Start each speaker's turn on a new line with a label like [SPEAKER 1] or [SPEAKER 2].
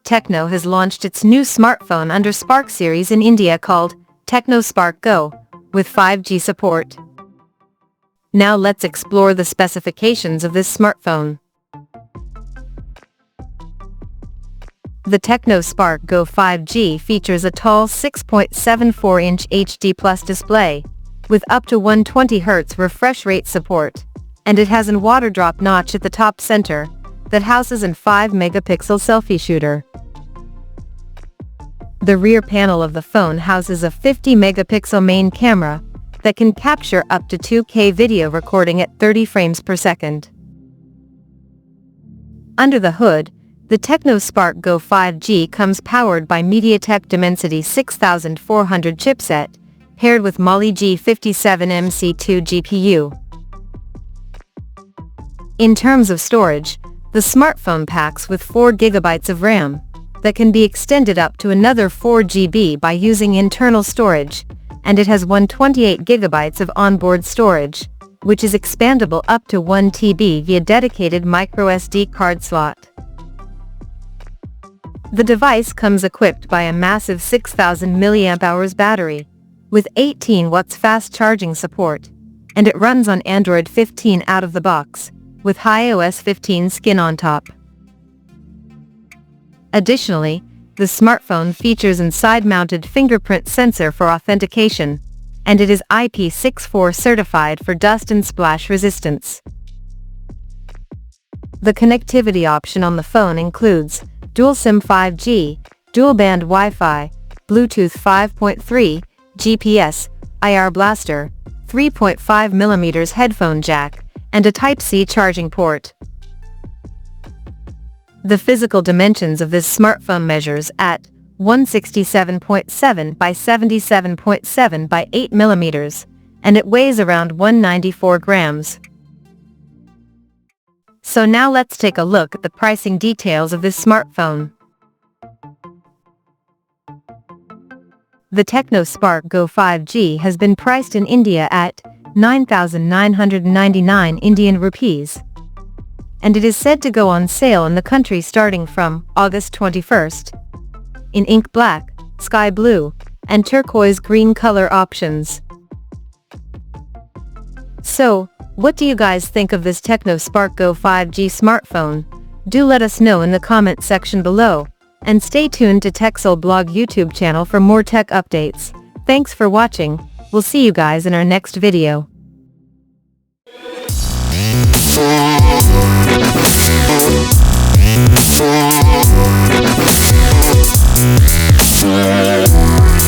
[SPEAKER 1] Tecno has launched its new smartphone under Spark series in India called TecnoSpark Go, with 5G support. Now let's explore the specifications of this smartphone. The TecnoSpark Go 5G features a tall 6.74-inch HD+ display, with up to 120Hz refresh rate support, and it has a water drop notch at the top center that houses a 5-megapixel selfie shooter. The rear panel of the phone houses a 50-megapixel main camera that can capture up to 2K video recording at 30 frames per second. Under the hood, the TecnoSpark Go 5G comes powered by MediaTek Dimensity 6400 chipset, paired with Mali G57MC2 GPU. In terms of storage, the smartphone packs with 4 GB of RAM that can be extended up to another 4 GB by using internal storage, and it has 128 GB of onboard storage, which is expandable up to 1 TB via dedicated microSD card slot. The device comes equipped by a massive 6000 mAh battery, with 18 watts fast charging support, and it runs on Android 15 out of the box, with iOS 15 skin on top. Additionally, the smartphone features a side-mounted fingerprint sensor for authentication, and it is IP64 certified for dust and splash resistance. The connectivity option on the phone includes Dual SIM 5G, dual-band Wi-Fi, Bluetooth 5.3, GPS, IR blaster, 3.5mm headphone jack, and a Type-C charging port. The physical dimensions of this smartphone measures at 167.7 by 77.7 by 8 mm, and it weighs around 194 grams. So now let's take a look at the pricing details of this smartphone. The TecnoSpark Go 5G has been priced in India at 9,999 Indian rupees, and it is said to go on sale in the country starting from August 21st, in ink black, sky blue, and turquoise green color options. So, what do you guys think of this TecnoSpark Go 5G smartphone? Do let us know in the comment section below, and stay tuned to TechSole Blog YouTube channel for more tech updates. Thanks for watching. We'll see you guys in our next video.
[SPEAKER 2] Yeah.